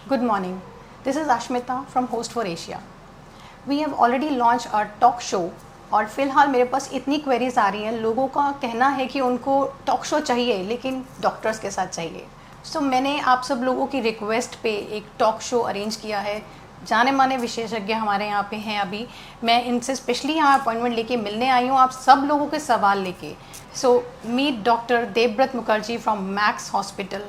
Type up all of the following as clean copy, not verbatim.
Good morning. This is Ashmita from Host for Asia. We have already launched our talk show और फिलहाल मेरे पास इतनी queries आ रही हैं, लोगों का कहना है कि उनको टॉक शो चाहिए लेकिन डॉक्टर्स के साथ चाहिए। सो मैंने आप सब लोगों की रिक्वेस्ट पे एक टॉक शो अरेंज किया है। जाने माने विशेषज्ञ हमारे यहाँ पे हैं अभी। मैं इनसे स्पेशली यहाँ अपॉइंटमेंट लेके मिलने आई हूँ आप सब लोगों के सवाल लेके। So meet doctor Devvrat Mukherjee from Max hospital.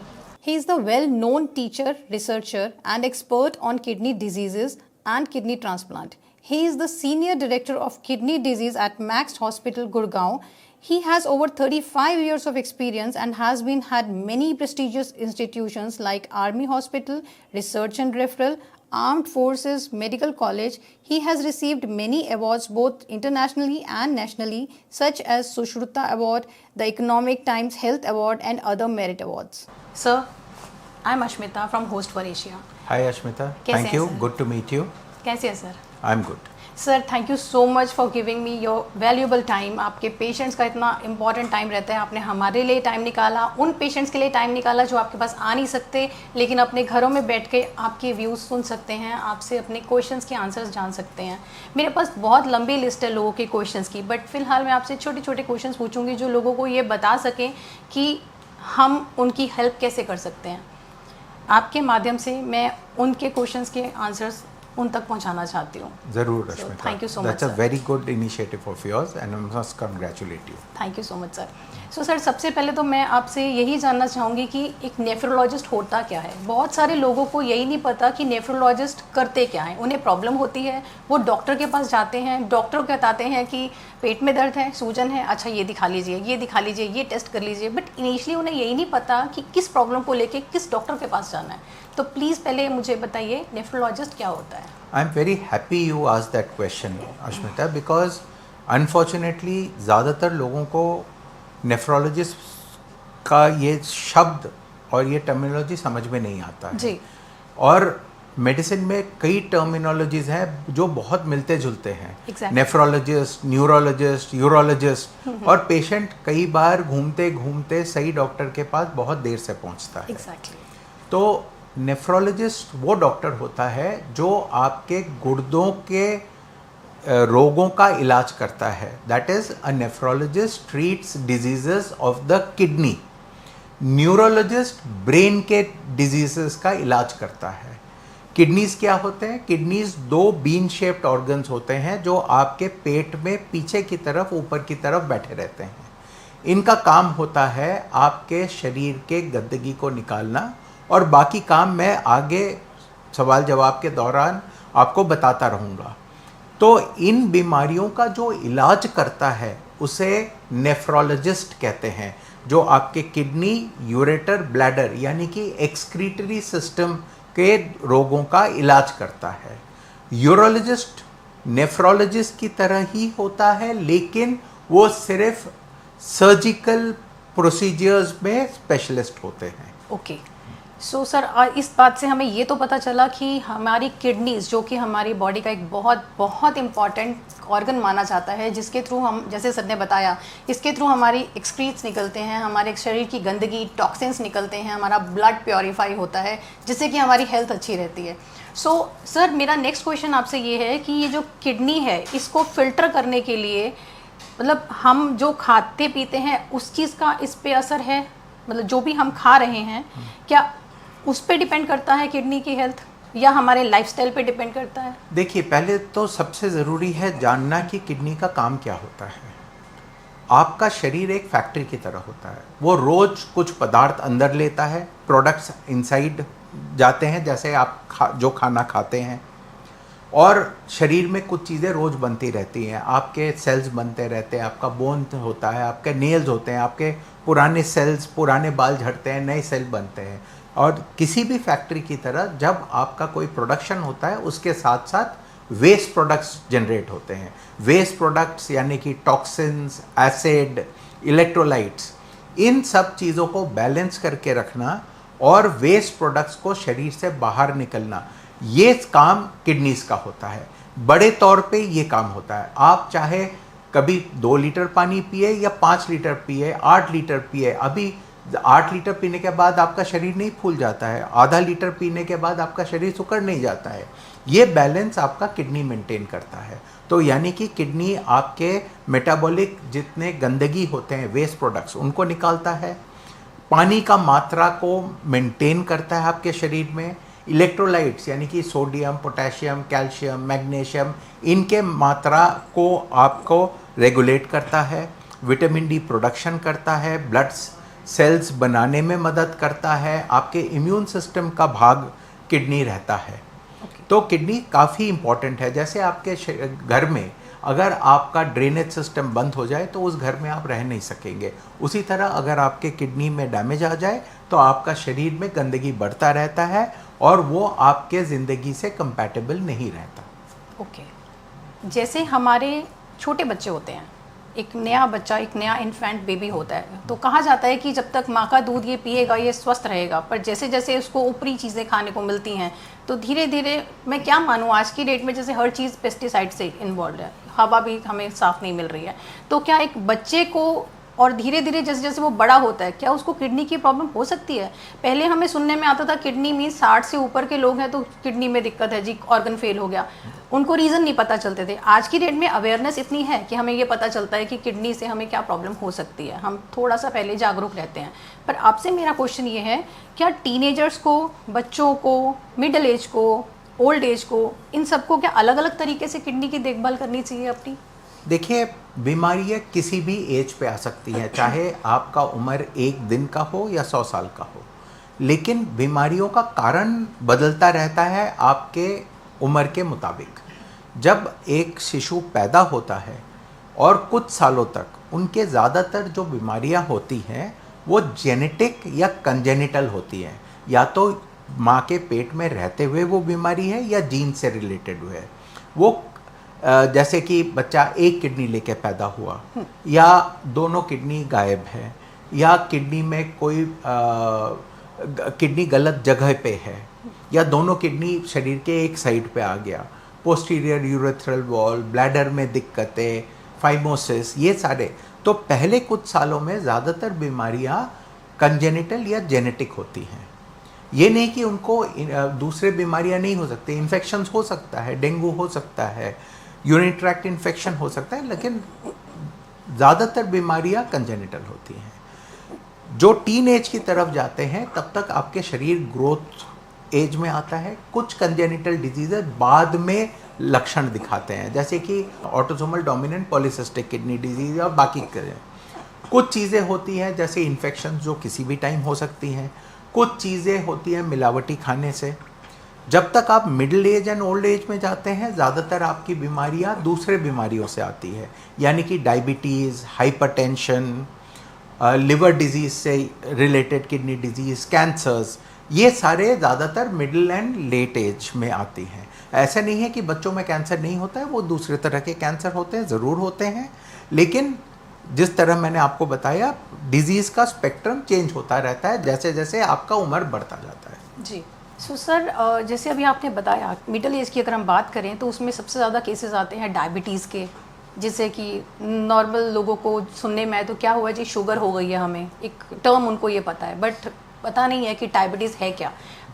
He is the well-known teacher, researcher and expert on kidney diseases and kidney transplant. He is the senior director of kidney disease at Max Hospital, Gurgaon. He has over 35 years of experience and has had many prestigious institutions like Army Hospital, Research and Referral, Armed Forces Medical College. He has received many awards both internationally and nationally, such as Sushruta Award, the Economic Times Health Award and other merit awards. Sir, I'm Ashmita from Host for Asia. Hi Ashmita, कैसे thank हैं you, sir? good to meet you. कैसे हैं sir? I'm good. Sir thank you so much for giving me your valuable time. आपके patients का इतना important time रहता है, आपने हमारे लिए टाइम निकाला, उन पेशेंट्स के लिए टाइम निकाला जो आपके पास आ नहीं सकते लेकिन अपने घरों में बैठ के आपके व्यूज़ सुन सकते हैं, आपसे अपने क्वेश्चंस के आंसर्स जान सकते हैं। मेरे पास बहुत लंबी लिस्ट है लोगों के क्वेश्चंस की, बट फिलहाल मैं आपसे छोटे छोटे क्वेश्चंस पूछूंगी जो लोगों को ये बता सकें कि हम उनकी हेल्प कैसे कर सकते हैं। आपके माध्यम से मैं उनके क्वेश्चंस के आंसर्स उन तक पहुंचाना चाहती हूँ। जरूर Ashmita, thank you so much. That's a very good initiative of yours and I must congratulate you. Thank you so much sir. So sir सबसे पहले तो मैं आपसे यही जानना चाहूँगी कि एक नेफ्रोलॉजिस्ट होता क्या है। बहुत सारे लोगों को यही नहीं पता कि नेफ्रोलॉजिस्ट करते क्या हैं। उन्हें प्रॉब्लम होती है, वो डॉक्टर के पास जाते हैं, डॉक्टर बताते हैं कि पेट में दर्द है, सूजन है, अच्छा ये दिखा लीजिए, ये दिखा लीजिए, ये टेस्ट कर लीजिए, बट इनिशियली उन्हें यही नहीं पता कि किस प्रॉब्लम को लेके किस डॉक्टर के पास जाना है। तो प्लीज़ पहले मुझे बताइए नेफ्रोलॉजिस्ट क्या होता है। I'm very happy you asked that question, Ashmita, because unfortunately ज़्यादातर लोगों को नेफ्रोलॉजिस्ट का ये शब्द और ये टर्मिनोलॉजी समझ में नहीं आता है जी। और मेडिसिन में कई टर्मिनोलॉजीज हैं जो बहुत मिलते जुलते हैं। Exactly. नेफ्रोलॉजिस्ट, न्यूरोलॉजिस्ट, यूरोलॉजिस्ट और पेशेंट कई बार घूमते घूमते सही डॉक्टर के पास बहुत देर से पहुंचता है। Exactly. तो नेफ्रोलॉजिस्ट वो डॉक्टर होता है जो आपके गुर्दों के रोगों का इलाज करता है। That is a nephrologist treats diseases of the kidney. Neurologist brain के डिजीजेस का इलाज करता है। किडनीज क्या होते हैं? किडनीज दो बीन शेप्ड ऑर्गन्स होते हैं जो आपके पेट में पीछे की तरफ ऊपर की तरफ बैठे रहते हैं। इनका काम होता है आपके शरीर के गंदगी को निकालना और बाकी काम मैं आगे सवाल जवाब के दौरान आपको बताता रहूँगा। तो इन बीमारियों का जो इलाज करता है उसे नेफ्रोलॉजिस्ट कहते हैं, जो आपके किडनी, यूरेटर, ब्लैडर यानी कि एक्सक्रीटरी सिस्टम के रोगों का इलाज करता है। यूरोलॉजिस्ट नेफ्रोलॉजिस्ट की तरह ही होता है लेकिन वो सिर्फ सर्जिकल प्रोसीजर्स में स्पेशलिस्ट होते हैं। ओके सो सर इस बात से हमें ये तो पता चला कि हमारी किडनीज जो कि हमारी बॉडी का एक बहुत बहुत इम्पॉर्टेंट ऑर्गन माना जाता है, जिसके थ्रू हम, जैसे सर ने बताया, इसके थ्रू हमारी एक्सक्रीट्स निकलते हैं, हमारे शरीर की गंदगी, टॉक्सिन्स निकलते हैं, हमारा ब्लड प्योरीफाई होता है जिससे कि हमारी हेल्थ अच्छी रहती है। सो सर मेरा नेक्स्ट क्वेश्चन आपसे ये है कि ये जो किडनी है इसको फिल्टर करने के लिए मतलब हम जो खाते पीते हैं उस चीज़ का इस पे असर है? मतलब जो भी हम खा रहे हैं क्या उस पे डिपेंड करता है किडनी की हेल्थ या हमारे लाइफस्टाइल पे डिपेंड करता है? देखिए, पहले तो सबसे ज़रूरी है जानना कि किडनी का काम क्या होता है। आपका शरीर एक फैक्ट्री की तरह होता है, वो रोज़ कुछ पदार्थ अंदर लेता है, प्रोडक्ट्स इनसाइड जाते हैं, जैसे आप जो खाना खाते हैं, और शरीर में कुछ चीज़ें रोज़ बनती रहती हैं। आपके सेल्स बनते रहते हैं, आपका बोन होता है, आपके नेल्स होते हैं, आपके पुराने सेल्स, पुराने बाल झड़ते हैं, नए सेल बनते हैं। और किसी भी फैक्ट्री की तरह जब आपका कोई प्रोडक्शन होता है उसके साथ साथ वेस्ट प्रोडक्ट्स जनरेट होते हैं। वेस्ट प्रोडक्ट्स यानी कि टॉक्सिन्स, एसिड, इलेक्ट्रोलाइट्स, इन सब चीज़ों को बैलेंस करके रखना और वेस्ट प्रोडक्ट्स को शरीर से बाहर निकलना, ये काम किडनीज का होता है। बड़े तौर पे ये काम होता है। आप चाहे कभी 2 लीटर पानी पिए या 5 लीटर पिए, 8 लीटर पिए, अभी 8 लीटर पीने के बाद आपका शरीर नहीं फूल जाता है, आधा लीटर पीने के बाद आपका शरीर सुकड़ नहीं जाता है। ये बैलेंस आपका किडनी मेंटेन करता है। तो यानी कि किडनी आपके मेटाबॉलिक जितने गंदगी होते हैं, वेस्ट प्रोडक्ट्स, उनको निकालता है, पानी का मात्रा को मेंटेन करता है आपके शरीर में, इलेक्ट्रोलाइट्स यानी कि सोडियम, पोटेशियम, कैल्शियम, मैग्नीशियम, इनके मात्रा को आपको रेगुलेट करता है, विटामिन डी प्रोडक्शन करता है, ब्लड सेल्स बनाने में मदद करता है, आपके इम्यून सिस्टम का भाग किडनी रहता है। तो किडनी काफ़ी इम्पॉर्टेंट है। जैसे आपके घर में अगर आपका ड्रेनेज सिस्टम बंद हो जाए तो उस घर में आप रह नहीं सकेंगे, उसी तरह अगर आपके किडनी में डैमेज आ जाए तो आपका शरीर में गंदगी बढ़ता रहता है और वो आपके ज़िंदगी से कंपैटिबल नहीं रहता। ओके। जैसे हमारे छोटे बच्चे होते हैं, एक नया बच्चा, एक नया इन्फेंट बेबी होता है, तो कहा जाता है कि जब तक माँ का दूध ये पिएगा ये स्वस्थ रहेगा, पर जैसे जैसे उसको ऊपरी चीज़ें खाने को मिलती हैं तो धीरे धीरे, मैं क्या मानूँ, आज की डेट में जैसे हर चीज़ पेस्टिसाइड से इन्वॉल्व है, हवा भी हमें साफ़ नहीं मिल रही है, तो क्या एक बच्चे को और धीरे धीरे जैसे जैसे वो बड़ा होता है, क्या उसको किडनी की प्रॉब्लम हो सकती है? पहले हमें सुनने में आता था किडनी मीन्स 60 से ऊपर के लोग हैं तो किडनी में दिक्कत है जी, ऑर्गन फेल हो गया, उनको रीज़न नहीं पता चलते थे। आज की डेट में अवेयरनेस इतनी है कि हमें ये पता चलता है कि किडनी से हमें क्या प्रॉब्लम हो सकती है, हम थोड़ा सा पहले जागरूक रहते हैं। पर आपसे मेरा क्वेश्चन ये है, क्या टीनेजर्स को, बच्चों को, मिडिल एज को, ओल्ड एज को, इन सबको क्या अलग अलग तरीके से किडनी की देखभाल करनी चाहिए अपनी? देखिए, बीमारियाँ किसी भी एज पे आ सकती हैं, चाहे आपका उम्र 1 दिन का हो या 100 साल का हो, लेकिन बीमारियों का कारण बदलता रहता है आपके उम्र के मुताबिक। जब एक शिशु पैदा होता है और कुछ सालों तक उनके ज़्यादातर जो बीमारियां होती हैं वो जेनेटिक या कंजेनिटल होती हैं, या तो माँ के पेट में रहते हुए वो बीमारी है या जीन से रिलेटेड हुए है। वो जैसे कि बच्चा एक किडनी लेके पैदा हुआ, या दोनों किडनी गायब है, या किडनी में कोई किडनी गलत जगह पे है, या दोनों किडनी शरीर के एक साइड पे आ गया, पोस्टीरियर यूरेथ्रल वॉल, ब्लैडर में दिक्कतें, फाइमोसिस, ये सारे। तो पहले कुछ सालों में ज़्यादातर बीमारियां कंजेनिटल या जेनेटिक होती हैं। ये नहीं कि उनको दूसरे बीमारियां नहीं हो सकती, इन्फेक्शंस हो सकता है, डेंगू हो सकता है, यूरिन ट्रैक्ट इन्फेक्शन हो सकता है, लेकिन ज़्यादातर बीमारियां कंजेनिटल होती हैं। जो टीन एज की तरफ जाते हैं तब तक आपके शरीर ग्रोथ एज में आता है। कुछ कंजेनिटल डिजीजेज बाद में लक्षण दिखाते हैं, जैसे कि autosomal dominant polycystic kidney disease और बाकी कुछ चीज़ें होती हैं जैसे इन्फेक्शन जो किसी भी टाइम हो सकती हैं। कुछ चीज़ें होती हैं मिलावटी खाने से। जब तक आप middle age and old age में जाते हैं ज़्यादातर आपकी बीमारियां दूसरे बीमारियों से आती है, यानी कि डायबिटीज़, हाइपरटेंशन, लिवर डिजीज़ से रिलेटेड किडनी डिजीज़, कैंसर्स, ये सारे ज़्यादातर मिडिल एंड लेट एज में आती हैं। ऐसा नहीं है कि बच्चों में कैंसर नहीं होता है, वो दूसरे तरह के कैंसर होते हैं, ज़रूर होते हैं, लेकिन जिस तरह मैंने आपको बताया डिजीज़ का स्पेक्ट्रम चेंज होता रहता है जैसे जैसे आपका उम्र बढ़ता जाता है। जी। सो सर, जैसे अभी आपने बताया मिडिल एज की अगर हम बात करें तो उसमें सबसे ज़्यादा केसेस आते हैं डायबिटीज़ के, जिससे कि नॉर्मल लोगों को सुनने में आए तो क्या हुआ जी, शुगर हो गई है, हमें एक टर्म उनको ये पता है, बट पता नहीं है कि डायबिटीज़ है क्या।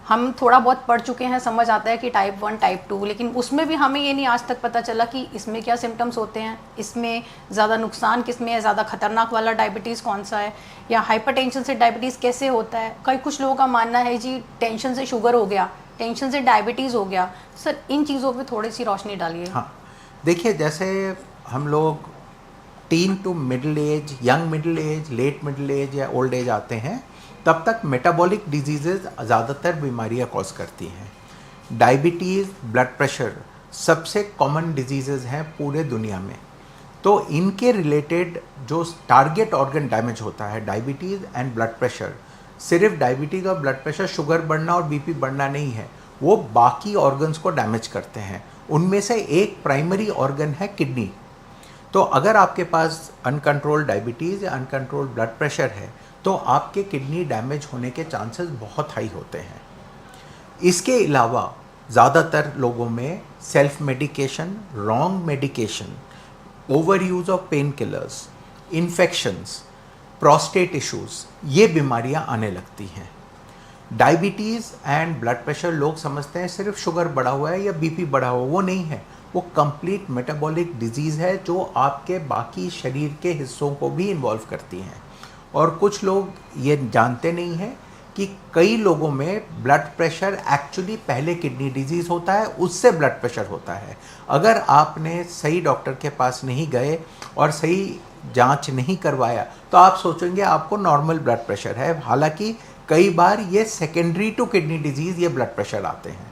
हम थोड़ा बहुत पढ़ चुके हैं, समझ आता है कि टाइप 1 टाइप 2, लेकिन उसमें भी हमें ये नहीं आज तक पता चला कि इसमें क्या सिम्टम्स होते हैं, इसमें ज़्यादा नुकसान किस में है, ज़्यादा खतरनाक वाला डायबिटीज़ कौन सा है, या हाइपरटेंशन से डायबिटीज़ कैसे होता है। कई कुछ लोगों का मानना है जी टेंशन से शुगर हो गया, टेंशन से डायबिटीज़ हो गया। सर, इन चीज़ों पर थोड़ी सी रोशनी डालिए। हाँ, देखिए, जैसे हम लोग teen to middle age, young middle age, late middle age या ओल्ड एज आते हैं, तब तक मेटाबॉलिक डिजीज़ेज ज़्यादातर बीमारियां कॉज करती हैं। डायबिटीज़, ब्लड प्रेशर सबसे कॉमन डिजीज़ेज हैं पूरे दुनिया में। तो इनके रिलेटेड जो टारगेट ऑर्गन डैमेज होता है, डायबिटीज़ एंड ब्लड प्रेशर, सिर्फ डायबिटीज़ और ब्लड प्रेशर, शुगर बढ़ना और बीपी बढ़ना नहीं है, वो बाकी ऑर्गन्स को डैमेज करते हैं। उनमें से एक प्राइमरी ऑर्गन है किडनी। तो अगर आपके पास अनकंट्रोल्ड डायबिटीज़ या अनकंट्रोल्ड ब्लड प्रेशर है तो आपके किडनी डैमेज होने के चांसेस बहुत हाई होते हैं। इसके अलावा ज़्यादातर लोगों में self medication, wrong medication, over use of pain killers, infections, prostate issues, ये बीमारियां आने लगती हैं। डायबिटीज़ एंड ब्लड प्रेशर लोग समझते हैं सिर्फ शुगर बढ़ा हुआ है या बीपी बढ़ा हुआ, वो नहीं है। वो कंप्लीट मेटाबॉलिक डिजीज़ है जो आपके बाकी शरीर के हिस्सों को भी इन्वॉल्व करती हैं। और कुछ लोग ये जानते नहीं हैं कि कई लोगों में ब्लड प्रेशर एक्चुअली पहले किडनी डिजीज़ होता है, उससे ब्लड प्रेशर होता है। अगर आपने सही डॉक्टर के पास नहीं गए और सही जांच नहीं करवाया तो आप सोचेंगे आपको नॉर्मल ब्लड प्रेशर है, हालांकि कई बार ये सेकेंडरी टू किडनी डिजीज़ ये ब्लड प्रेशर आते हैं।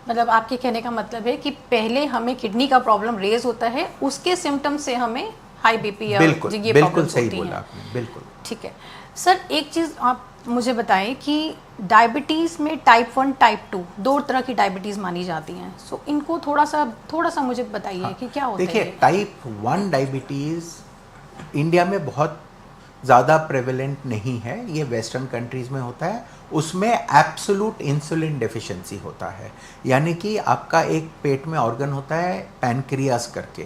मतलब आपके कहने का मतलब है कि पहले हमें किडनी का प्रॉब्लम रेज होता है, उसके सिम्टम से हमें हाई बीपी या बिल्कुल ये बिल्कुल प्रॉब्लम्स सही होती बोला हैं। आपने, बिल्कुल। ठीक है सर, एक चीज़ आप मुझे बताएं कि डायबिटीज़ में टाइप 1 टाइप 2 दो तरह की डायबिटीज़ मानी जाती हैं। सो इनको थोड़ा सा मुझे बताइए कि क्या होता है देखिए, ये? टाइप 1 डायबिटीज़ इंडिया में बहुत ज़्यादा प्रेवलेंट नहीं है, ये वेस्टर्न कंट्रीज़ में होता है। उसमें एब्सोल्यूट इंसुलिन डेफिशिएंसी होता है, यानी कि आपका एक पेट में ऑर्गन होता है पैनक्रियास करके,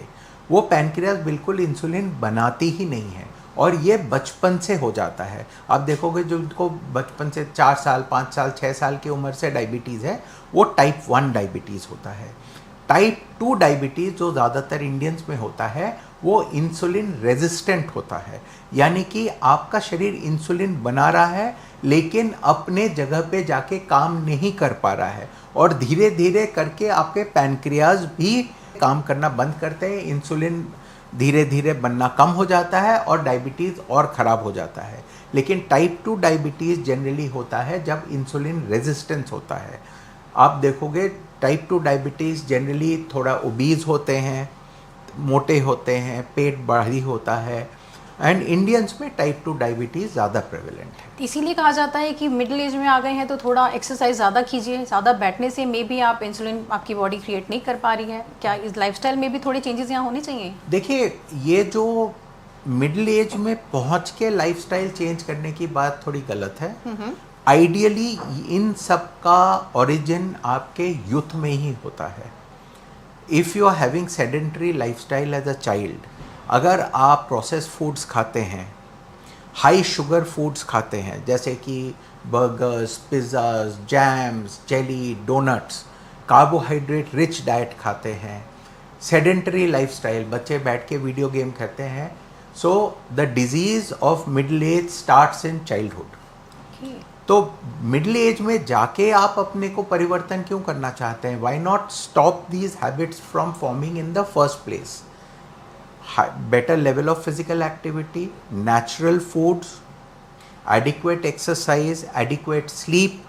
वो पैनक्रियास बिल्कुल इंसुलिन बनाती ही नहीं है और ये बचपन से हो जाता है। आप देखोगे जो उनको बचपन से 4 साल 5 साल 6 साल की उम्र से डायबिटीज़ है, वो टाइप 1 डायबिटीज़ होता है। टाइप 2 डायबिटीज़ जो ज़्यादातर इंडियंस में होता है वो इंसुलिन रेजिस्टेंट होता है, यानी कि आपका शरीर इंसुलिन बना रहा है लेकिन अपने जगह पे जाके काम नहीं कर पा रहा है और धीरे धीरे करके आपके पैनक्रियाज भी काम करना बंद करते हैं, इंसुलिन धीरे धीरे बनना कम हो जाता है और डायबिटीज़ और ख़राब हो जाता है। लेकिन टाइप 2 डायबिटीज़ जनरली होता है जब इंसुलिन रेजिस्टेंस होता है। आप देखोगे टाइप 2 डायबिटीज़ जनरली थोड़ा ओबीज होते हैं, मोटे होते हैं, पेट भारी होता है, एंड इंडियंस में टाइप 2 डायबिटीज़ ज़्यादा प्रेवलेंट है। इसीलिए कहा जाता है कि मिडिल एज में आ गए हैं तो थोड़ा एक्सरसाइज ज़्यादा कीजिए, ज़्यादा बैठने से मे भी आप इंसुलिन आपकी बॉडी क्रिएट नहीं कर पा रही है। क्या इस लाइफस्टाइल में भी थोड़ी चेंजेस यहाँ होनी चाहिए? देखिए, ये जो मिडिल एज में पहुंच के लाइफस्टाइल चेंज करने की बात थोड़ी गलत है। आइडियली इन सब का ओरिजिन आपके यूथ में ही होता है। If you are having sedentary lifestyle as a child, अगर आप प्रोसेस फूड्स खाते हैं, हाई शुगर फूड्स खाते हैं जैसे कि burgers, pizzas, jams, jelly, donuts, carbohydrate rich diet खाते हैं, सेडेंटरी लाइफस्टाइल, बच्चे बैठ के वीडियो गेम खेलते हैं, so the disease of middle age starts in childhood. तो मिडिल एज में जाके आप अपने को परिवर्तन क्यों करना चाहते हैं? Why not stop these habits from forming in the first place? Better level of physical activity, natural foods, adequate exercise, adequate sleep,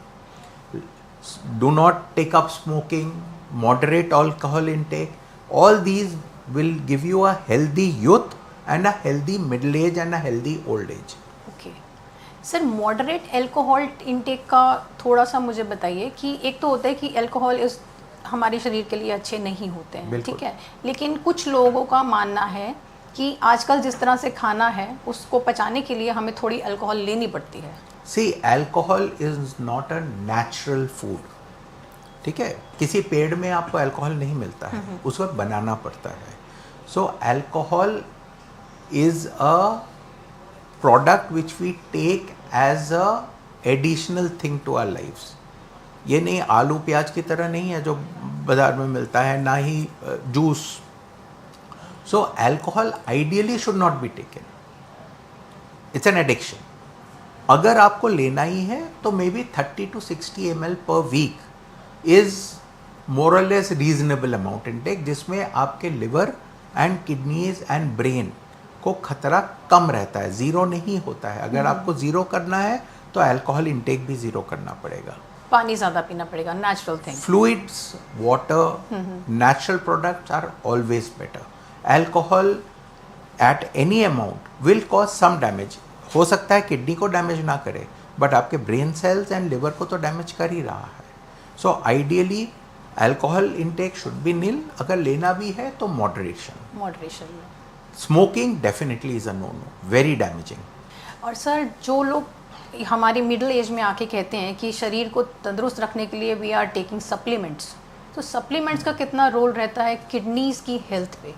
do not take up smoking, moderate alcohol intake, all these will give you a healthy youth and a healthy middle age and a healthy old age. Okay sir, moderate alcohol intake का थोड़ा सा मुझे बताइए कि एक तो होता है कि अल्कोहल इस हमारे शरीर के लिए अच्छे नहीं होते हैं, ठीक है, लेकिन कुछ लोगों का मानना है कि आजकल जिस तरह से खाना है उसको पचाने के लिए हमें थोड़ी अल्कोहल लेनी पड़ती है। See, alcohol is not a natural food. ठीक है, किसी पेड़ में आपको अल्कोहल नहीं मिलता है, उसको बनाना पड़ता है। So alcohol is a product which we take as a additional thing to our lifes. ये नहीं आलू प्याज की तरह नहीं है जो बाजार में मिलता है, ना ही juice. So alcohol ideally should not be taken. It's an addiction. अगर आपको लेना ही है तो may be 30 to 60 ml per week is more or less reasonable amount intake, जिसमें आपके liver and kidneys and brain को खतरा कम रहता है, ज़ीरो नहीं होता है। अगर आपको ज़ीरो करना है तो अल्कोहल इंटेक भी ज़ीरो करना पड़ेगा, पानी ज़्यादा पीना पड़ेगा, natural thing. Fluids, water, natural products are always better. Alcohol at any amount will cause some damage. हो सकता है किडनी को डैमेज ना करे, बट आपके ब्रेन सेल्स एंड लिवर को तो डैमेज कर ही रहा है। So ideally alcohol intake should be nil. अगर लेना भी है तो moderation. Smoking definitely is a no, very damaging. और सर, जो लोग हमारी मिडिल एज में आके कहते हैं कि शरीर को तंदुरुस्त रखने के लिए वी आर टेकिंग सप्लीमेंट्स, तो सप्लीमेंट्स का कितना रोल रहता है किडनीज की हेल्थ पे?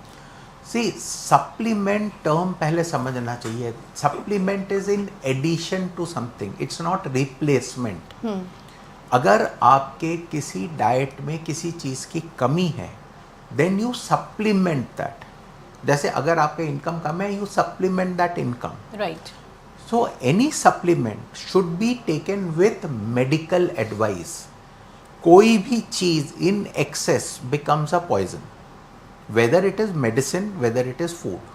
सी सप्लीमेंट टर्म पहले समझना चाहिए. Supplement is in addition to something, it's not replacement. अगर आपके किसी डाइट में किसी चीज़ की कमी है, देन यू सप्लीमेंट दैट. जैसे अगर आपका इनकम कम है, you supplement that income. Right. So any supplement should be taken with medical advice. कोई भी चीज in excess becomes a poison, whether it is medicine, whether it is food.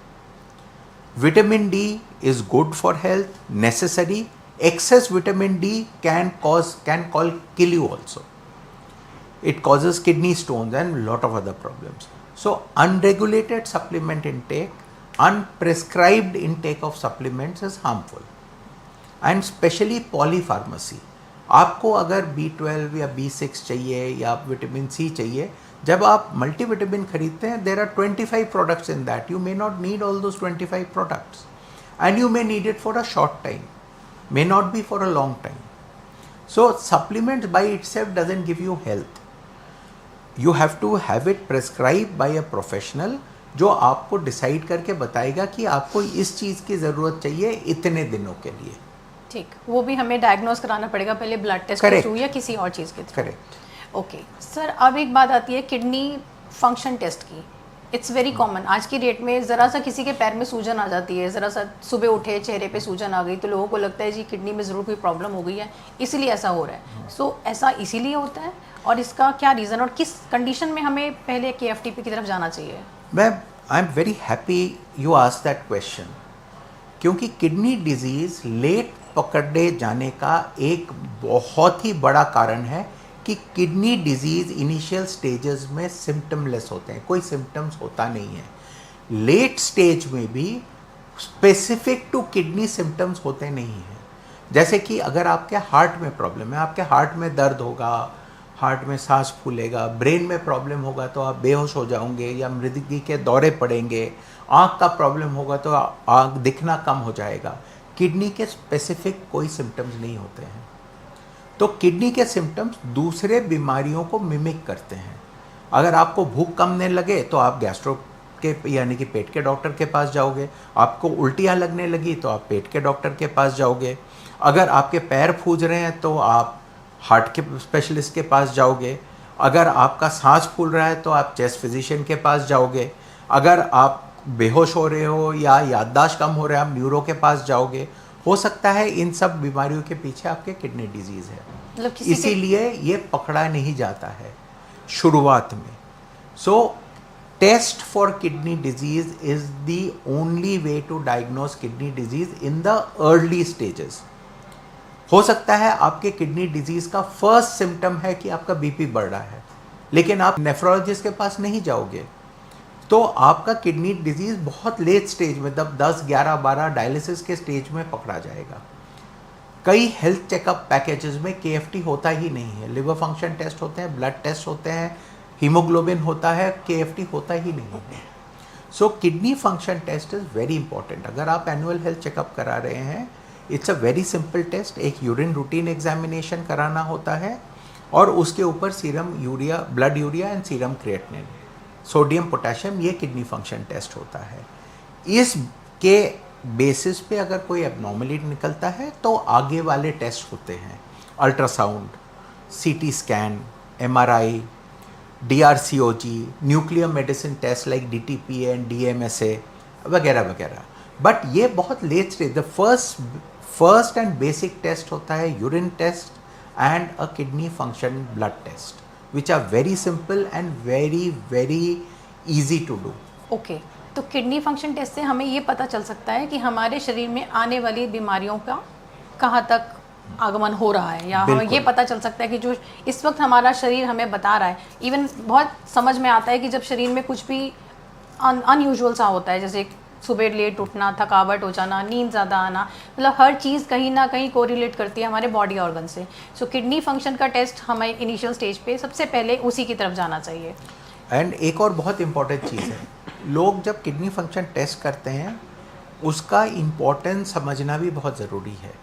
Vitamin D is good for health, necessary. Excess vitamin D can kill you also. It causes kidney stones and lot of other problems. So unregulated supplement intake, unprescribed intake of supplements is harmful. And especially polypharmacy. आपको अगर B12 या B6 चाहिए या vitamin C चाहिए, जब आप multivitamin खरीदते हैं, there are 25 products in that. You may not need all those 25 products. And you may need it for a short time. May not be for a long time. So supplements by itself doesn't give you health. You have to have it prescribed by a professional जो आपको decide करके बताएगा कि आपको इस चीज़ की ज़रूरत चाहिए इतने दिनों के लिए. ठीक, वो भी हमें डायग्नोस कराना पड़ेगा पहले ब्लड टेस्ट के थ्रू या किसी और चीज़ के थ्रू. करेक्ट. ओके सर, अब एक बात आती है किडनी फंक्शन टेस्ट की. इट्स वेरी कॉमन आज की डेट में. ज़रा सा किसी के पैर में सूजन आ जाती है, ज़रा सा सुबह उठे चेहरे पे सूजन आ गई तो लोगों को लगता है जी किडनी में ज़रूर कोई प्रॉब्लम हो गई है, इसीलिए ऐसा हो रहा है. सो ऐसा इसीलिए होता है और इसका क्या रीज़न और किस कंडीशन में हमें पहले KFTP की तरफ जाना चाहिए? I am very happy you asked that question, क्योंकि किडनी डिजीज़ लेट पकड़े जाने का एक बहुत ही बड़ा कारण है कि किडनी डिजीज़ इनिशियल स्टेजेस में सिम्टमलेस होते हैं, कोई सिम्टम्स होता नहीं है. लेट स्टेज में भी स्पेसिफिक टू किडनी सिम्टम्स होते नहीं हैं. जैसे कि अगर आपके हार्ट में प्रॉब्लम है, आपके हार्ट में दर्द होगा, हार्ट में सांस फूलेगा, ब्रेन में प्रॉब्लम होगा तो आप बेहोश हो जाओगे या मृदगी के दौरे पड़ेंगे, आँख का प्रॉब्लम होगा तो आँख दिखना कम हो जाएगा. किडनी के स्पेसिफिक कोई सिम्टम्स नहीं होते हैं. तो किडनी के सिम्टम्स दूसरे बीमारियों को मिमिक करते हैं. अगर आपको भूख कम नहीं लगे तो आप गैस्ट्रो के यानी कि पेट के डॉक्टर के पास जाओगे. आपको उल्टियाँ लगने लगी तो आप पेट के डॉक्टर के पास जाओगे. अगर आपके पैर फूज रहे हैं तो आप हार्ट के स्पेशलिस्ट के पास जाओगे. अगर आपका सांस फूल रहा है तो आप चेस्ट फिजिशियन के पास जाओगे. अगर आप बेहोश हो रहे हो या याददाश्त कम हो रहा है, आप न्यूरो के पास जाओगे. हो सकता है इन सब बीमारियों के पीछे आपके किडनी डिजीज़ है, मतलब इसीलिए ये पकड़ा नहीं जाता है शुरुआत में. So test for kidney disease is the only way to diagnose kidney disease in the early stages. हो सकता है आपके किडनी डिजीज़ का फर्स्ट सिम्टम है कि आपका बीपी बढ़ रहा है, लेकिन आप नेफ्रोलॉजिस्ट के पास नहीं जाओगे तो आपका किडनी डिजीज़ बहुत लेट स्टेज में 10, 11, 12 डायलिसिस के स्टेज में पकड़ा जाएगा. कई हेल्थ चेकअप पैकेजेस में KFT होता ही नहीं है. लिवर फंक्शन टेस्ट होते हैं, ब्लड टेस्ट होते हैं, हीमोग्लोबिन होता है, KFT होता ही नहीं है. So kidney function test is very important. अगर आप एनुअल हेल्थ चेकअप करा रहे हैं, it's a very simple test. एक यूरिन रूटीन एग्जामिनेशन कराना होता है और उसके ऊपर serum urea, blood urea and serum creatinine, sodium potassium, ये किडनी फंक्शन टेस्ट होता है. इसके बेसिस पे अगर कोई एबनॉर्मलिटी निकलता है तो आगे वाले टेस्ट होते हैं. Ultrasound, CT scan, MRI, DRCOG, nuclear medicine test like DTPA and DMSA वगैरह वगैरह. बट ये बहुत late stage. The first and basic test होता है urine test and a kidney function blood test, which are very simple and very easy to do. Okay, तो kidney function test से हमें ये पता चल सकता है कि हमारे शरीर में आने वाली बीमारियों का कहाँ तक आगमन हो रहा है, या हमें ये पता चल सकता है कि जो इस वक्त हमारा शरीर हमें बता रहा है. इवन बहुत समझ में आता है कि जब शरीर में कुछ भी अनयूजुअल सा होता है, जैसे सुबह लेट उठना, थकावट हो जाना, नींद ज़्यादा आना, मतलब हर चीज़ कहीं ना कहीं कोरिलेट करती है हमारे बॉडी ऑर्गन से. सो किडनी फंक्शन का टेस्ट हमें इनिशियल स्टेज पे सबसे पहले उसी की तरफ जाना चाहिए. एंड एक और बहुत इंपॉर्टेंट चीज़ है, लोग जब किडनी फंक्शन टेस्ट करते हैं उसका इम्पोर्टेंस समझना भी बहुत ज़रूरी है.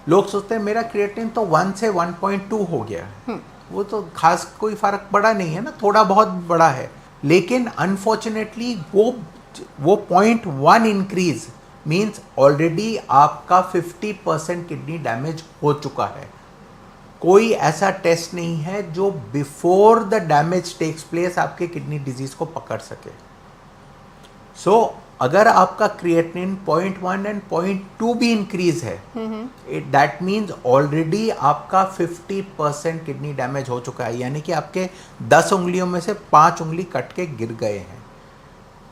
लोग सोचते हैं मेरा क्रिएटिनिन तो 1 से 1.2 हो गया है, वो तो खास कोई फ़र्क पड़ा नहीं है ना, थोड़ा बहुत बड़ा है. लेकिन अनफॉर्चुनेटली वो वो 0.1 इंक्रीज मीन्स ऑलरेडी आपका 50% किडनी डैमेज हो चुका है। कोई ऐसा टेस्ट नहीं है जो before the damage takes place आपके किडनी डिजीज को पकड़ सके। सो अगर आपका क्रिएटिनिन 0.1 एंड 0.2 भी इंक्रीज है, दैट मीन्स ऑलरेडी आपका 50% किडनी डैमेज हो चुका है, यानी कि आपके 10 उंगलियों में से 5 उंगली कट के गिर गए हैं।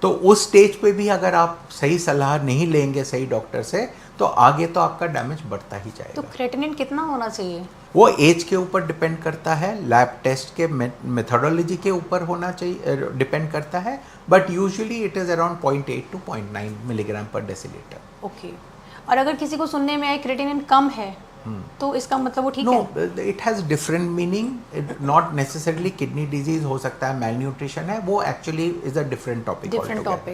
तो उस स्टेज पे भी अगर आप सही सलाह नहीं लेंगे सही डॉक्टर से, तो आगे तो आपका डैमेज बढ़ता ही जाएगा। तो क्रेटिनिन कितना होना चाहिए? वो एज के ऊपर डिपेंड करता है, लैब टेस्ट के मेथोडोलॉजी के ऊपर होना चाहिए, डिपेंड करता है, but usually it is around 0.8 to 0.9 milligram पर डेसीलीटर। ओके। और अगर किसी को सुनने में आए क्रेटिनिन कम है, तो इसका मतलब वो ठीक है? No, it has different meaning, not necessarily kidney disease हो सकता है, मैल न्यूट्रिशन है, वो actually is a different topic. Different topic.